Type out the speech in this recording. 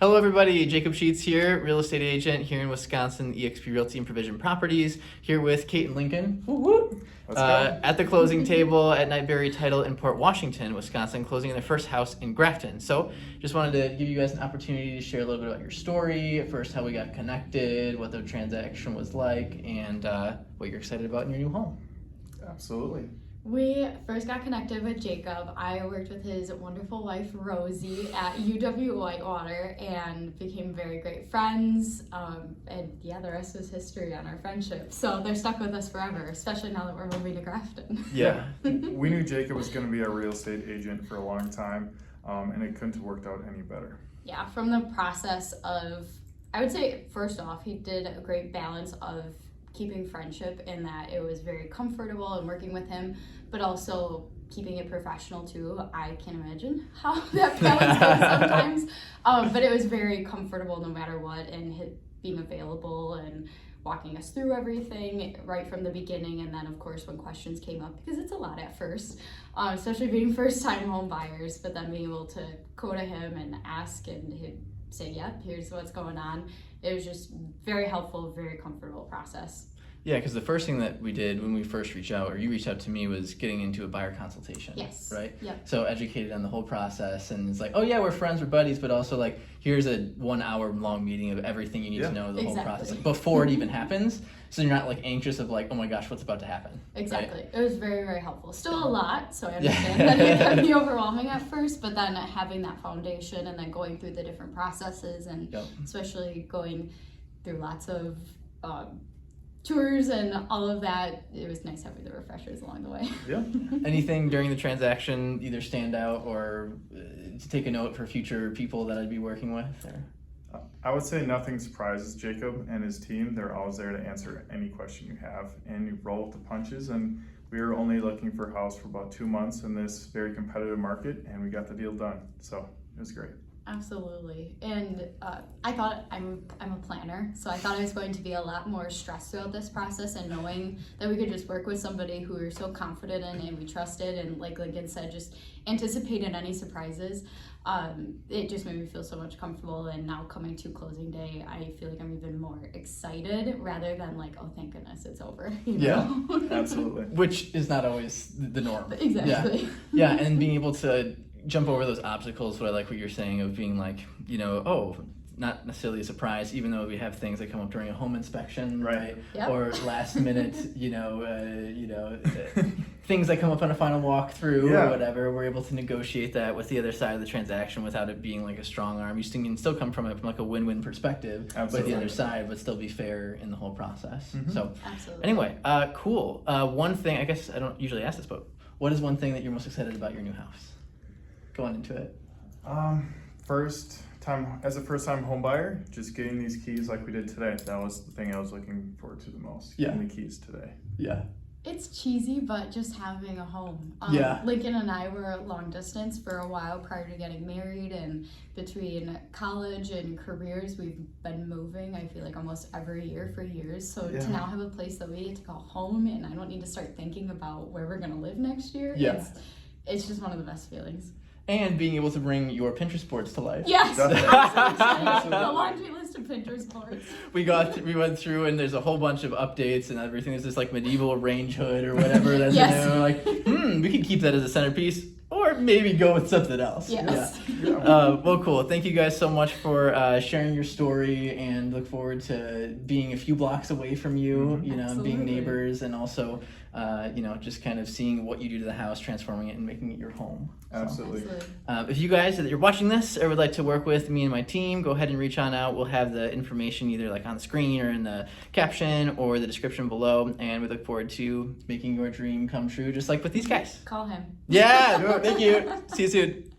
Hello everybody, Jacob Sheets here, real estate agent here in Wisconsin, eXp Realty and Provision Properties, here with Kate and Lincoln. Let's go. At the closing table at Nightberry Title in Port Washington, Wisconsin, closing their first house in Grafton. So just wanted to give you guys an opportunity to share a little bit about your story, first how we got connected, what the transaction was like, and what you're excited about in your new home. Absolutely. We first got connected with Jacob. I worked with his wonderful wife, Rosie, at UW-Whitewater and became very great friends. And yeah, the rest is history on our friendship. So they're stuck with us forever, especially now that we're moving to Grafton. Yeah. We knew Jacob was going to be our real estate agent for a long time, and it couldn't have worked out any better. Yeah, from the process of, I would say, first off, he did a great balance of keeping friendship in that it was very comfortable and working with him, but also keeping it professional too. I can't imagine how that balance goes sometimes, but it was very comfortable no matter what, and being available and walking us through everything right from the beginning. And then of course when questions came up, because it's a lot at first, especially being first time home buyers, but then being able to go to him and ask and he'd say, yep, here's what's going on. It was just very helpful, very comfortable process. Yeah, because the first thing that we did when we first reached out, or you reached out to me, was getting into a buyer consultation. Yes. Right? Yep. So educated on the whole process, and it's like, oh yeah, we're friends, we're buddies, but also like, here's a 1 hour long meeting of everything you need to know, the whole process before it even happens. So you're not like anxious of like, oh my gosh, what's about to happen. Exactly. Right? It was very, very helpful. Still a lot, so I understand that it can be overwhelming at first, but then having that foundation and then going through the different processes and especially going through lots of tours and all of that, it was nice having the refreshers along the way. Yeah. Anything during the transaction either stand out or to take a note for future people that I'd be working with? Or? I would say nothing surprises Jacob and his team. They're always there to answer any question you have, and you roll with the punches. And we were only looking for a house for about 2 months in this very competitive market, and we got the deal done. So it was great. Absolutely. And I thought I'm a planner, so I thought I was going to be a lot more stressed throughout this process, and knowing that we could just work with somebody who we were so confident in and we trusted, and like Lincoln said, just anticipated any surprises. It just made me feel so much comfortable, and now coming to closing day, I feel like I'm even more excited rather than like, oh, thank goodness it's over. You know? Yeah, absolutely. Which is not always the norm. Exactly. Yeah, and being able to jump over those obstacles, what I like what you're saying of being like, oh, not necessarily a surprise, even though we have things that come up during a home inspection, right? Yep. Or last minute, things that come up on a final walkthrough or whatever. We're able to negotiate that with the other side of the transaction without it being like a strong arm. You can still come from like a win-win perspective with the other side, but still be fair in the whole process. Mm-hmm. So anyway, cool. One thing, I guess I don't usually ask this, but what is one thing that you're most excited about your new house? Going into it. As a first-time home buyer, just getting these keys like we did today. That was the thing I was looking forward to the most. Getting the keys today. Yeah. It's cheesy, but just having a home. Lincoln and I were long distance for a while prior to getting married, and between college and careers, we've been moving, I feel like almost every year for years. So to now have a place that we get to call home, and I don't need to start thinking about where we're gonna live next year. It's just one of the best feelings. And being able to bring your Pinterest boards to life. Yes, absolutely. The laundry list of Pinterest boards. We went through, and there's a whole bunch of updates and everything. There's this like medieval range hood or whatever. That's in there. We're like, we could keep that as a centerpiece, or maybe go with something else. Yes. Well, cool. Thank you guys so much for sharing your story, and look forward to being a few blocks away from you. And being neighbors, and also just kind of seeing what you do to the house, transforming it and making it your home. Absolutely. If you guys that you're watching this or would like to work with me and my team, go ahead and reach on out. We'll have the information either like on the screen or in the caption or the description below, and we look forward to making your dream come true, just like with these guys. Call him. Yeah, thank you. See you soon.